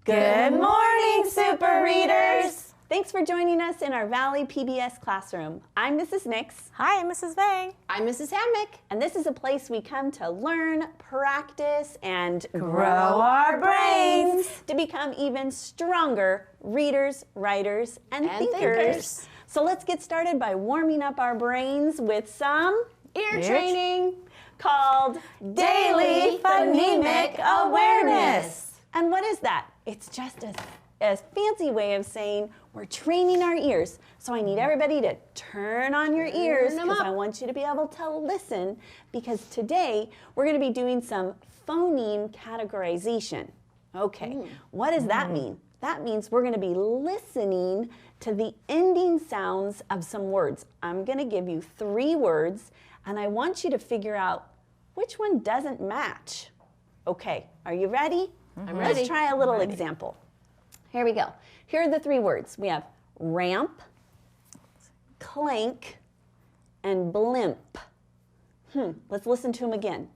Good morning, Super Readers! Thanks for joining us in our Valley PBS classroom. I'm Mrs. Nix. Hi, I'm Mrs. Vang. I'm Mrs. Hammock. And this is a place we come to learn, practice, and Grow our brains to become even stronger readers, writers, and thinkers. So let's get started by warming up our brains with some Ear training called Daily Phonemic Awareness. And what is that? It's just a fancy way of saying we're training our ears. So I need everybody to turn on your ears because I want you to be able to listen, because today we're going to be doing some phoneme categorization. Okay, what does that mean? That means we're going to be listening to the ending sounds of some words. I'm going to give you 3 words, and I want you to figure out which one doesn't match. Okay, are you ready? I'm ready. Let's try a little example. Here we go. Here are the 3 words. We have ramp, clank, and blimp. Let's listen to them again.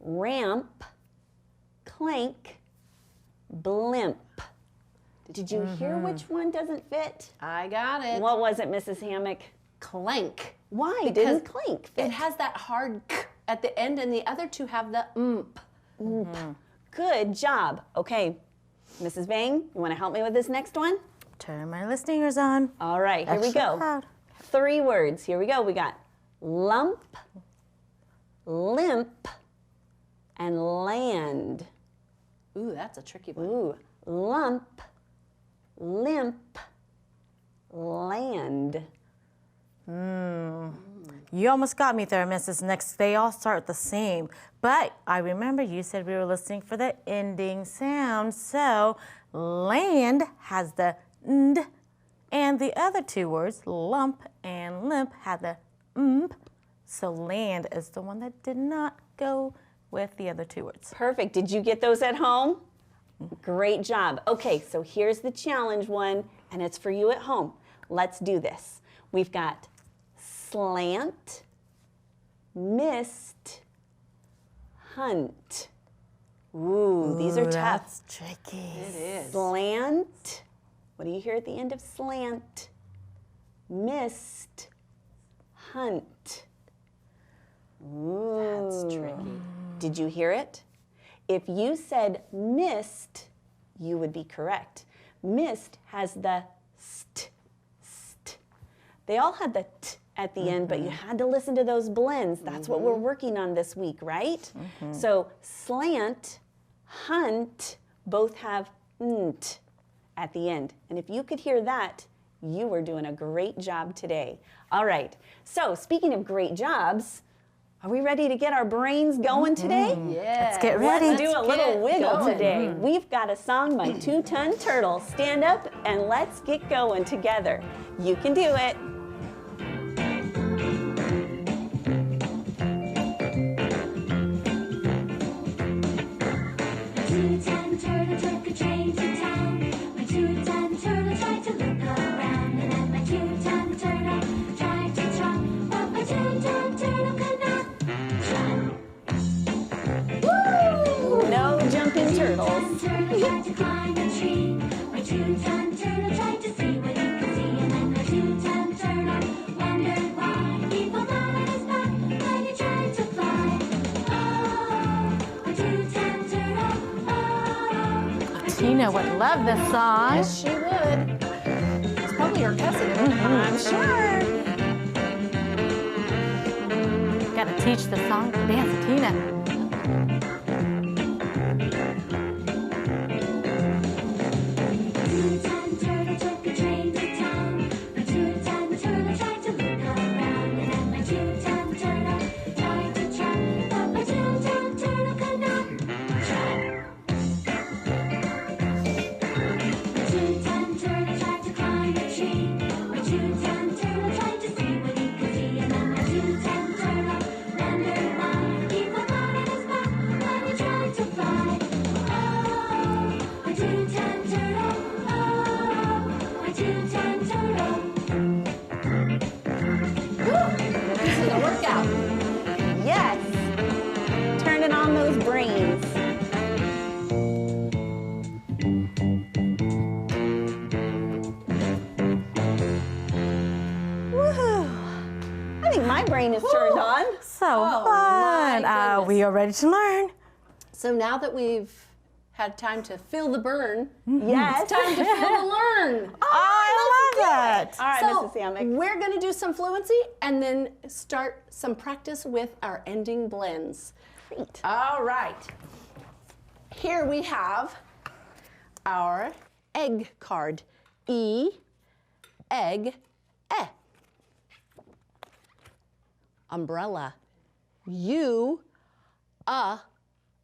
Ramp, clank, blimp. Did you hear which one doesn't fit? I got it. What was it, Mrs. Hammock? Clank. Why Because didn't clank fit? It has that hard k at the end, and the other 2 have the mp. Good job. Okay, Mrs. Vang, you want to help me with this next one? Turn my listening ears on. All right, here we Extra go. loud. 3 words. Here we go. We got lump, limp, and land. Ooh, that's a tricky one. Ooh, lump, limp, land. You almost got me there, Mrs. Nix. They all start the same. But I remember you said we were listening for the ending sound. So land has the nd, and the other 2 words, lump and limp, have the mp. So land is the one that did not go with the other 2 words. Perfect. Did you get those at home? Great job. Okay, so here's the challenge one, and it's for you at home. Let's do this. We've got slant, mist, hunt. Ooh, these are tough. That's tricky. It is. Slant. What do you hear at the end of slant? Mist, hunt. Ooh. That's tricky. Did you hear it? If you said mist, you would be correct. Mist has the st. They all had the t at the end, but you had to listen to those blends. That's what we're working on this week, right? So slant, hunt, both have nt at the end. And if you could hear that, you were doing a great job today. All right, so speaking of great jobs, are we ready to get our brains going today? Yeah. Let's get ready. Let's do a little wiggle going. today. We've got a song by 2-Ton Turtle. Stand up and let's get going together. You can do it. Two-ton turtle took a train to town. My two-ton turtle tried to look around, and then my two-ton turtle tried to trot, but my two-ton turtle could not trot. Woo! No jumping turtles. Two-ton turtle tried to climb a tree. My two-ton turtle tried to see what he could see, and then my two-ton turtle wondered why he fell down on his back when he tried to fly. Oh, my two-ton turtle. Tina would love this song. Yes, she would. It's probably her cousin. I'm sure. Got to teach the song to dance to Tina. Two-ton turtle took a train to town. My two-ton turtle tried to look around, and then my two-ton turtle tried to trot, but my two-ton turtle could not trot. My two-ton turtle tried to climb a tree. My two-ton turtle tried to see what he could see, and then my two-ton turtle wondered why he fell down on his back when he tried to fly. Oh, my two-ton turtle. Oh, my two-ton turtle. This is a workout. Yes. Turning on those brains. we are ready to learn. So now that we've had time to feel the burn, Yes. it's time to feel the learn. I love that. All right, So Mrs. Hammock. we're going to do some fluency and then start some practice with our ending blends. Great. All right. Here we have our egg card. E, egg, eh. Umbrella. U,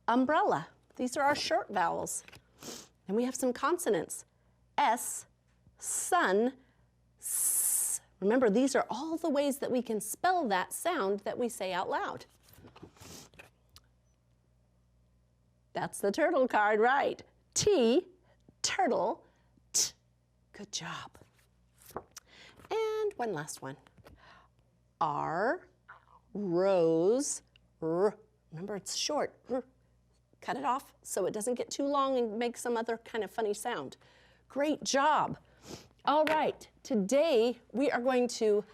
umbrella. These are our short vowels. And we have some consonants. S, sun, s. Remember, these are all the ways that we can spell that sound that we say out loud. That's the turtle card, right? T, turtle, t. Good job. And one last one. R, rose, r. Remember, it's short. R. Cut it off so it doesn't get too long and make some other kind of funny sound. Great job. All right, today we are going to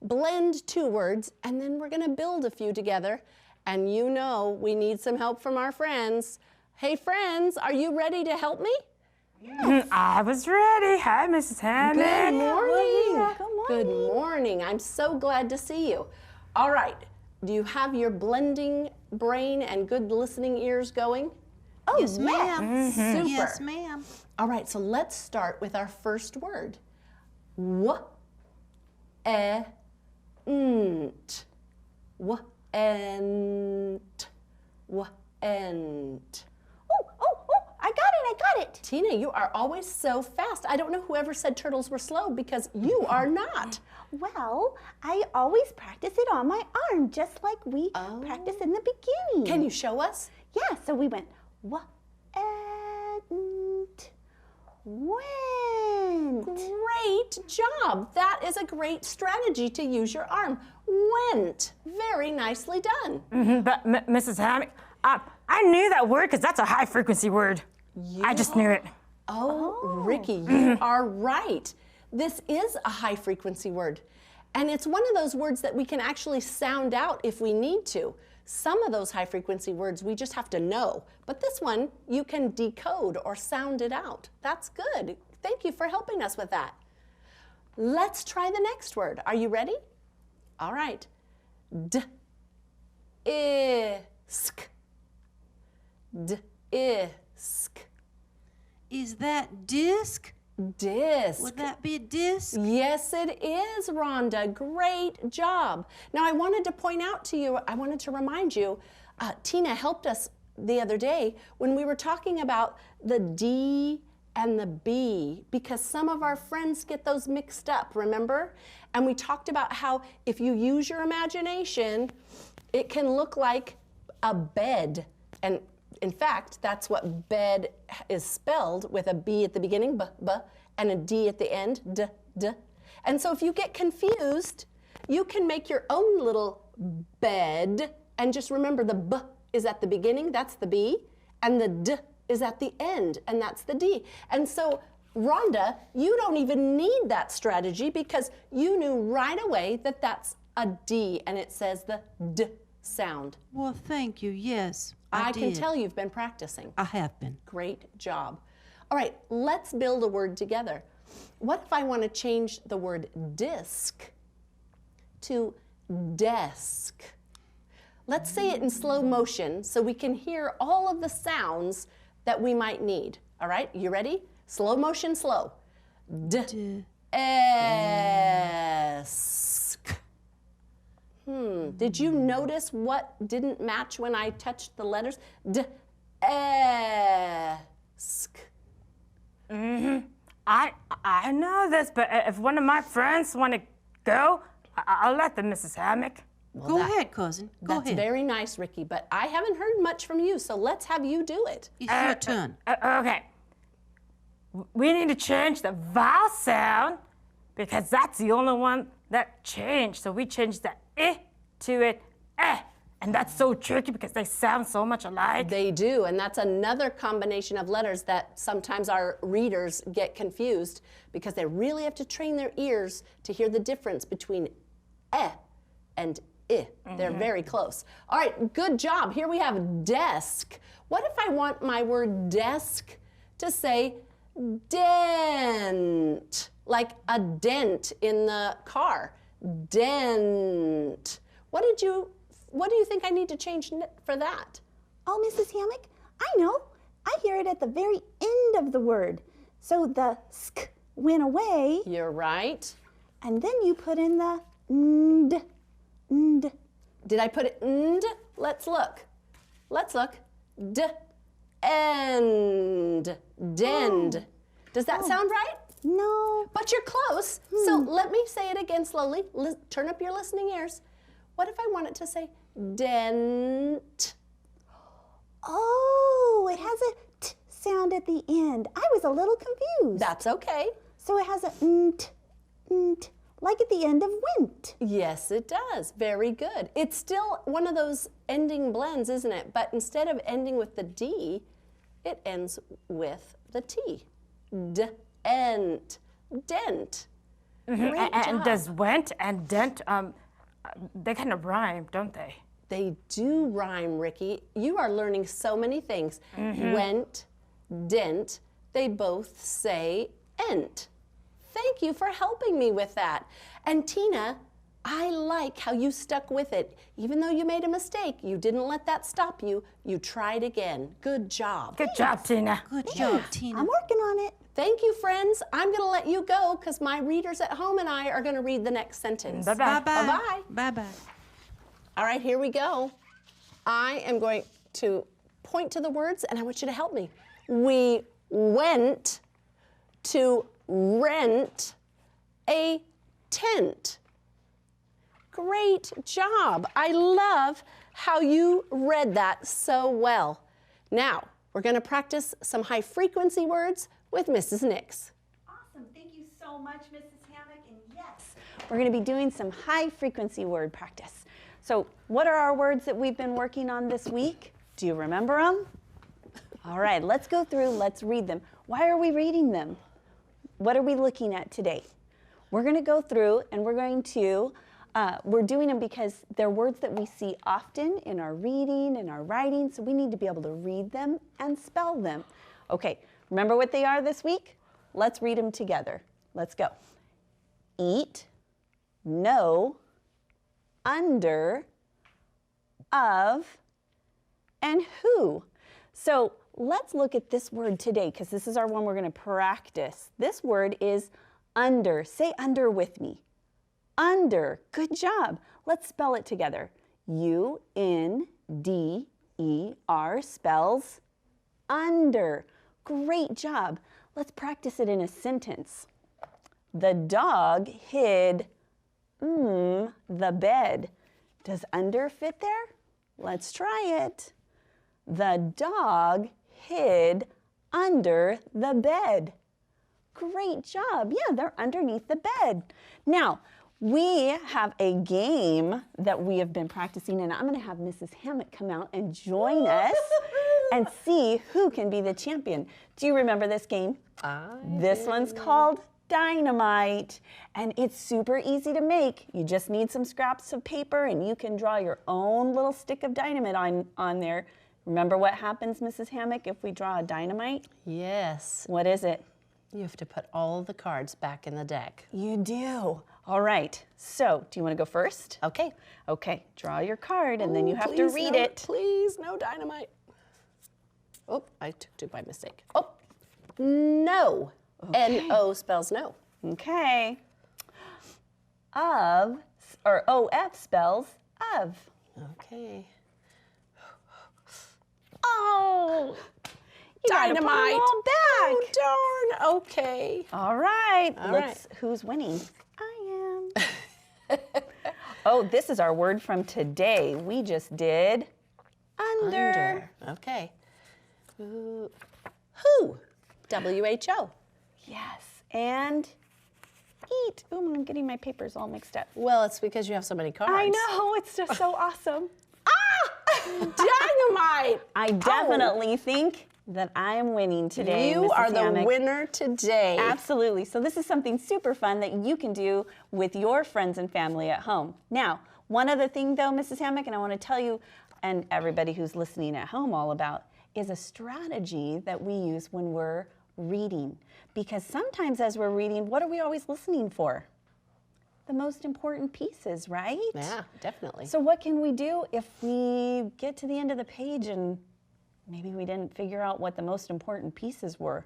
blend two words and then we're going to build a few together. And you know we need some help from our friends. Hey friends, are you ready to help me? I was ready. Hi, Mrs. Hammock. Good morning. Good morning. Good morning. I'm so glad to see you. All right, do you have your blending brain and good listening ears going? Oh, Yes, ma'am. Super. Yes, ma'am. All right, so let's start with our first word. W, e, nt. W, ent. W, ent. I got it. Tina, you are always so fast. I don't know whoever said turtles were slow because you are not. Well, I always practice it on my arm, just like we practiced in the beginning. Can you show us? Yeah, so we went and went. Great job. That is a great strategy to use your arm. Went. Very nicely done. But Mrs. Hammock, I knew that word because that's a high frequency word. I just knew it. Oh, Ricky, you are right. This is a high frequency word. And it's one of those words that we can actually sound out if we need to. Some of those high frequency words we just have to know. But this one, you can decode or sound it out. That's good. Thank you for helping us with that. Let's try the next word. Are you ready? All right. D-isk. D-isk. Is that disc? Disc. Would that be a disc? Yes, it is, Rhonda. Great job. Now, I wanted to point out to you, I wanted to remind you, Tina helped us the other day when we were talking about the D and the B, because some of our friends get those mixed up, remember? And we talked about how if you use your imagination, it can look like a bed. And in fact, that's what bed is spelled, with a B at the beginning, b, and a D at the end, d, d. And so if you get confused, you can make your own little bed, and just remember the b is at the beginning, that's the B, and the d is at the end, and that's the D. And so, Rhonda, you don't even need that strategy because you knew right away that that's a D, and it says the D sound. Well, thank you. Yes, I can did. tell you've been practicing. I have been. Great job. All right, let's build a word together. What if I want to change the word disc to desk? Let's say it in slow motion so we can hear all of the sounds that we might need. All right, you ready? Slow motion, slow. Desk. Did you notice what didn't match when I touched the letters? Desk. I know this, but if one of my friends want to go, I'll let them, Mrs. Hammock. Go ahead, cousin. Go That's ahead. very nice, Ricky, but I haven't heard much from you, so let's have you do it. It's your turn. Okay. We need to change the vowel sound because that's the only one that changed. So we changed the I to an eh. And that's so tricky because they sound so much alike. They do, and that's another combination of letters that sometimes our readers get confused because they really have to train their ears to hear the difference between and I. They're very close. All right, good job. Here we have desk. What if I want my word desk to say dent, like a dent in the car? Dent. What do you think I need to change for that? Oh, Mrs. Hammock, I know. I hear it at the very end of the word. So the sk went away, You're right. and then you put in the nd. Nd. Did I put it nd? Let's look. Let's look. D, end, dend. Does that sound right? No. But you're close. So let me say it again slowly. Turn up your listening ears. What if I want it to say dent? Oh, it has a t sound at the end. I was a little confused. That's okay. So it has a nt, like at the end of went. Yes, it does. Very good. It's still one of those ending blends, isn't it? But instead of ending with the D, it ends with the T. Dent. Dent. Great And job. does went and dent, they kind of rhyme, don't they? They do rhyme, Ricky. You are learning so many things. Went, dent, they both say ent. Thank you for helping me with that. And Tina, I like how you stuck with it. Even though you made a mistake, you didn't let that stop you. You tried again. Good job. Good job, Tina. Good job, Tina. I'm working on it. Thank you, friends. I'm going to let you go because my readers at home and I are going to read the next sentence. Bye-bye. Bye-bye. Bye-bye. Bye-bye. All right, here we go. I am going to point to the words and I want you to help me. We went to rent a tent. Great job. I love how you read that so well. Now, we're going to practice some high frequency words with Mrs. Nix. Awesome. Thank you so much, Mrs. Hammock. And yes, we're going to be doing some high frequency word practice. So what are our words that we've been working on this week? Do you remember them? All right, let's go through, let's read them. Why are we reading them? What are we looking at today? We're going to go through and we're doing them because they're words that we see often in our reading and our writing, so we need to be able to read them and spell them. Okay, remember what they are this week? Let's read them together. Let's go. Eat, know, under, of, and who. So let's look at this word today because this is our one we're going to practice. This word is under. Say under with me. Under. Good job. Let's spell it together. U-N-D-E-R spells under. Great job. Let's practice it in a sentence. The dog hid the bed. Does under fit there? Let's try it. The dog hid under the bed. Great job. Yeah, they're underneath the bed. Now, we have a game that we have been practicing, and I'm going to have Mrs. Hammock come out and join us and see who can be the champion. Do you remember this game? This one's called Dynamite, and it's super easy to make. You just need some scraps of paper, and you can draw your own little stick of dynamite on there. Remember what happens, Mrs. Hammock, if we draw a dynamite? Yes. What is it? You have to put all the cards back in the deck. You do. All right. So, do you want to go first? Okay. Okay. Draw your card, and then you have to Please, read no, it. Please, no dynamite. Oh, I took two by mistake. Oh, no. Okay. N-O spells no. Okay. Of, or O-F spells of. Okay. Oh, you gotta put 'em Dynamite. all back. Oh, darn. Okay. All right. All Let's. Who's winning? I am. Oh, this is our word from today. We just did under. Okay. Who? W-H-O. Yes. And eat. Oh, I'm getting my papers all mixed up. Well, it's because you have so many cards. I know. It's just so awesome. Dynamite. I definitely think that I am winning today. You Mrs. are the Hammock. winner today. Absolutely. So this is something super fun that you can do with your friends and family at home. Now, One other thing though, Mrs. Hammock, and I want to tell you and everybody who's listening at home all about, is a strategy that we use when we're reading. Because sometimes as we're reading, what are we always listening for? The most important pieces, right? Yeah, definitely. So what can we do if we get to the end of the page and maybe we didn't figure out what the most important pieces were?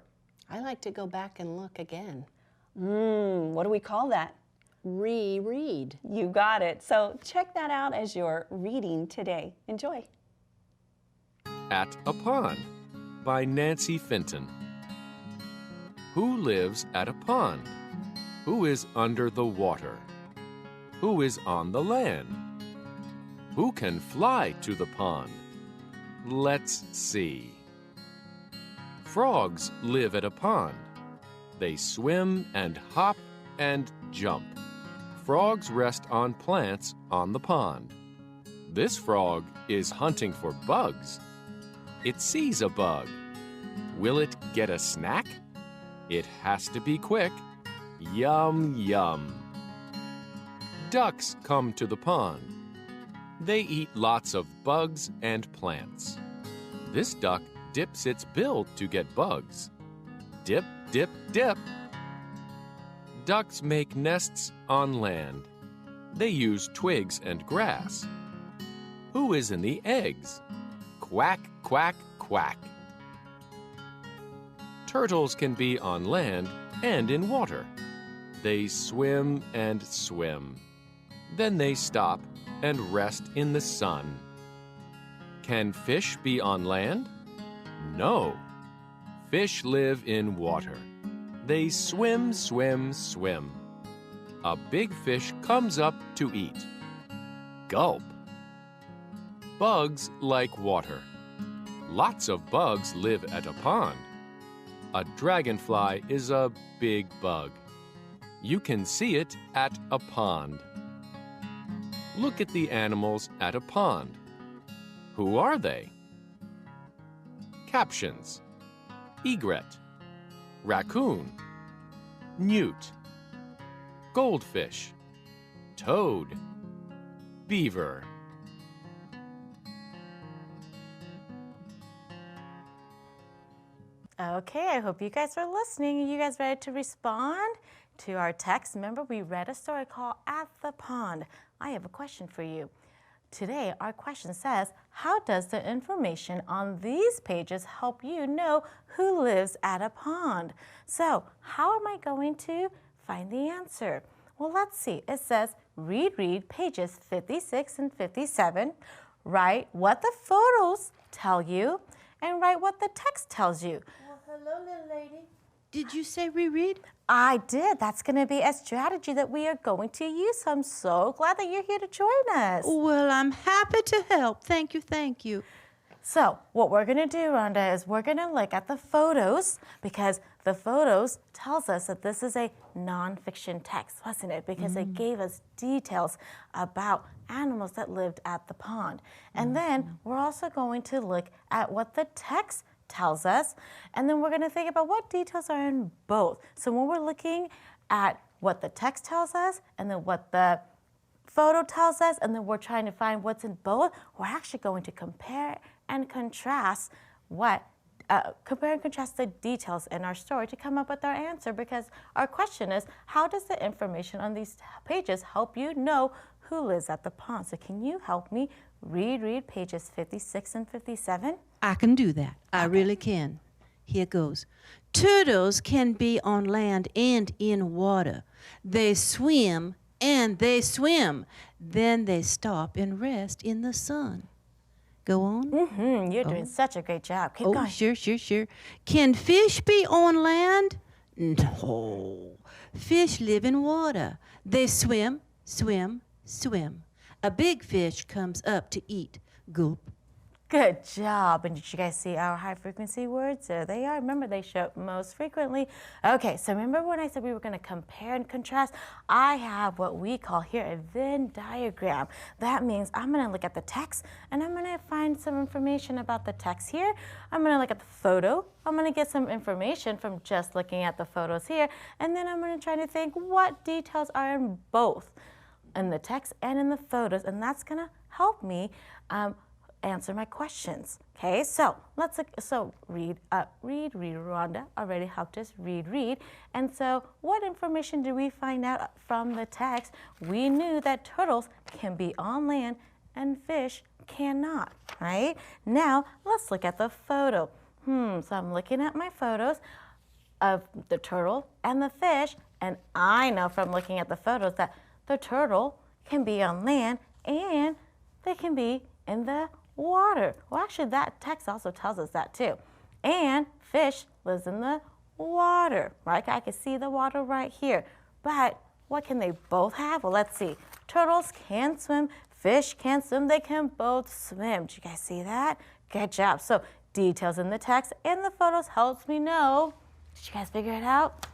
I like to go back and look again. What do we call that? Reread. You got it. So check that out as you're reading today. Enjoy. At a Pond by Nancy Finton. Who lives at a pond? Who is under the water? Who is on the land? Who can fly to the pond? Let's see. Frogs live at a pond. They swim and hop and jump. Frogs rest on plants on the pond. This frog is hunting for bugs. It sees a bug. Will it get a snack? It has to be quick. Yum, yum. Ducks come to the pond. They eat lots of bugs and plants. This duck dips its bill to get bugs. Dip, dip, dip. Ducks make nests on land. They use twigs and grass. Who is in the eggs? Quack, quack, quack. Turtles can be on land and in water. They swim and swim. Then they stop and rest in the sun. Can fish be on land? No. Fish live in water. They swim, swim, swim. A big fish comes up to eat. Gulp. Bugs like water. Lots of bugs live at a pond. A dragonfly is a big bug. You can see it at a pond. Look at the animals at a pond. Who are they? Captions: egret, raccoon, newt, goldfish, toad, beaver. Okay, I hope you guys are listening. Are you guys ready to respond to our text? Remember, we read a story called At the Pond. I have a question for you. Today, our question says, how does the information on these pages help you know who lives at a pond? So, how am I going to find the answer? Well, let's see. It says, read pages 56 and 57. Write what the photos tell you and write what the text tells you. Well, hello, little lady. Did you say reread? I did. That's going to be a strategy that we are going to use. So I'm so glad that you're here to join us. Well, I'm happy to help. Thank you, thank you. So what we're going to do, Rhonda, is we're going to look at the photos because the photos tells us that this is a nonfiction text, wasn't it? Because it gave us details about animals that lived at the pond. And then we're also going to look at what the text tells us, and then we're going to think about what details are in both. So when we're looking at what the text tells us and then what the photo tells us, and then we're trying to find what's in both, we're actually going to compare and contrast the details in our story to come up with our answer, because our question is, how does the information on these pages help you know who lives at the pond? So can you help me read pages 56 and 57? I can do that. I really can. Here goes. Turtles can be on land and in water. They swim and they swim. Then they stop and rest in the sun. Go on. You're doing such a great job. Keep Oh, going. sure. Can fish be on land? No. Fish live in water. They swim, swim, swim. A big fish comes up to eat. Gulp. Good job. And did you guys see our high frequency words? There they are. Remember, they show up most frequently. Okay, so remember when I said we were going to compare and contrast? I have what we call here a Venn diagram. That means I'm going to look at the text and I'm going to find some information about the text here. I'm going to look at the photo. I'm going to get some information from just looking at the photos here. And then I'm going to try to think what details are in both. in the text and in the photos, and that's gonna help me answer my questions. Okay, so let's read. Rhonda already helped us read. And so, what information did we find out from the text? We knew that turtles can be on land and fish cannot. Right? Now, let's look at the photo. So I'm looking at my photos of the turtle and the fish, and I know from looking at the photos that the turtle can be on land and they can be in the water. Well, actually, that text also tells us that too. And fish lives in the water, right? I can see the water right here. But what can they both have? Well, let's see. Turtles can swim, fish can swim, they can both swim. Did you guys see that? Good job. So details in the text and the photos helps me know. Did you guys figure it out?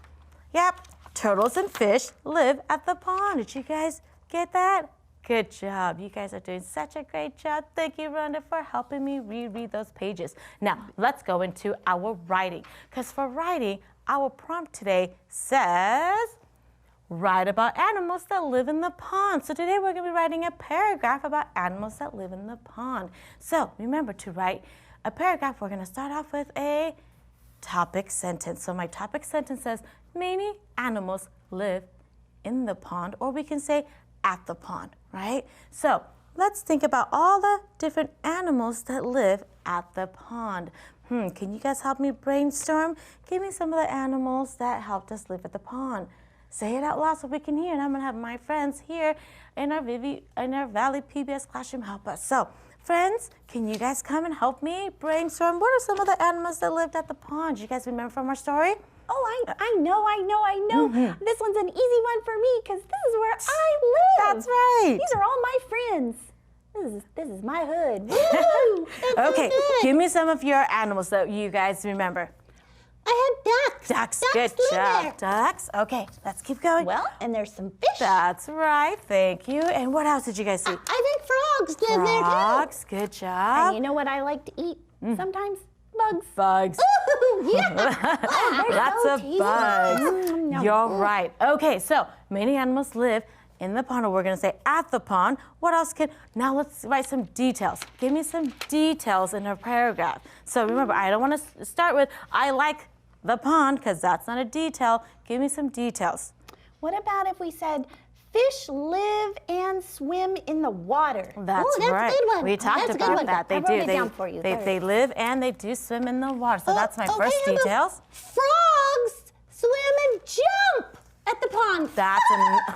Yep, turtles and fish live at the pond. Did you guys get that? Good job. You guys are doing such a great job. Thank you, Rhonda, for helping me reread those pages. Now, let's go into our writing. Because for writing, our prompt today says, write about animals that live in the pond. So today we're going to be writing a paragraph about animals that live in the pond. So remember, to write a paragraph, we're going to start off with a topic sentence. So my topic sentence says, many animals live in the pond, or we can say at the pond, right? So let's think about all the different animals that live at the pond. Can you guys help me brainstorm? Give me some of the animals that helped us live at the pond. Say it out loud so we can hear, and I'm gonna have my friends here in our Valley PBS classroom help us. So, friends, can you guys come and help me brainstorm? What are some of the animals that lived at the pond? You guys remember from our story? Oh, I know. This one's an easy one for me because this is where I live. That's right. These are all my friends. This is my hood. Woo! Okay, give me some of your animals that you guys remember. I had ducks. Ducks, good live job. there. Ducks, okay, let's keep going. Well, and there's some fish. That's right, thank you. And what else did you guys see? I think frogs live there too. Frogs, good job. And you know what I like to eat sometimes? Bugs. Bugs. Ooh, yeah. Oh, they're Lots so of tasty. bugs. You're right. Okay, so many animals live in the pond, or we're going to say at the pond. What else can, now let's write some details. Give me some details in a paragraph. So remember, I don't want to start with, I like the pond, because that's not a detail. Give me some details. What about if we said, fish live and swim in the water? That's Ooh, that's right. a good one. We talked That's a good about one. that. They I do. wrote it down for you. They live and they do swim in the water. So that's my first okay, details. Frogs swim and jump at the pond. That's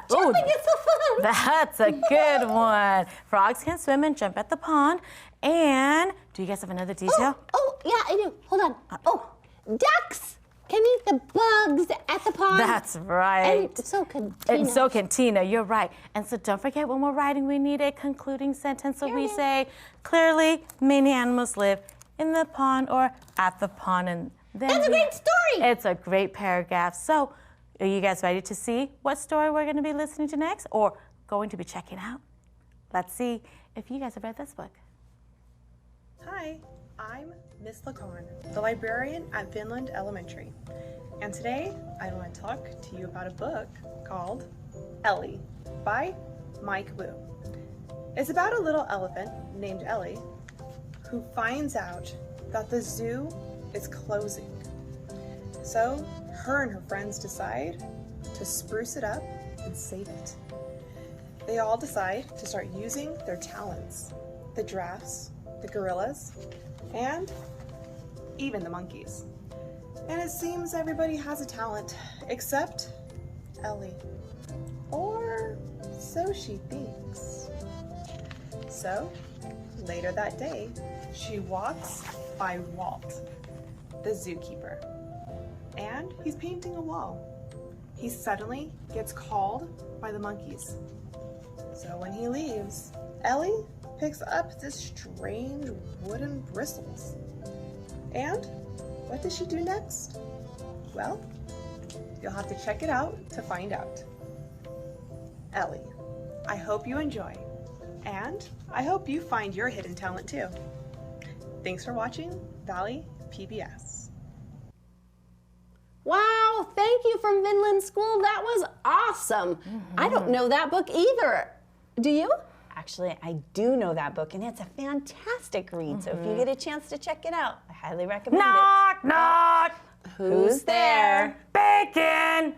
Jumping is so fun. That's a good one. Frogs can swim and jump at the pond. And do you guys have another detail? Oh, yeah, I do. Hold on. Ducks can eat the bugs at the pond. That's right. And so can Tina. And so can Tina, you're right. And so don't forget, when we're writing, we need a concluding sentence. So we say, clearly, many animals live in the pond or at the pond. And then That's a great story. It's a great paragraph. So are you guys ready to see what story we're going to be listening to next or going to be checking out? Let's see if you guys have read this book. Hi, I'm Miss Lacorn, the librarian at Finland Elementary, and today I want to talk to you about a book called Ellie by Mike Wu. It's about a little elephant named Ellie who finds out that the zoo is closing. So her and her friends decide to spruce it up and save it. They all decide to start using their talents, the giraffes, the gorillas, and even the monkeys. And it seems everybody has a talent except Ellie. Or so she thinks. So later that day, she walks by Walt, the zookeeper, and he's painting a wall. He suddenly gets called by the monkeys. So when he leaves, Ellie picks up this strange wooden bristles. And what does she do next? Well, you'll have to check it out to find out. Ellie, I hope you enjoy, and I hope you find your hidden talent too. Thanks for watching Valley PBS. Wow, thank you from Vinland School. That was awesome. I don't know that book either. Do you? Actually, I do know that book, and it's a fantastic read. So if you get a chance to check it out, I highly recommend Knock, knock. it. Who's there? Bacon.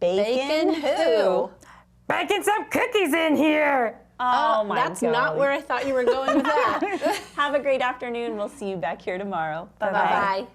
Bacon who? Baking some cookies in here. Oh my That's God. not where I thought you were going with that. Have a great afternoon. We'll see you back here tomorrow. Bye-bye. Bye-bye.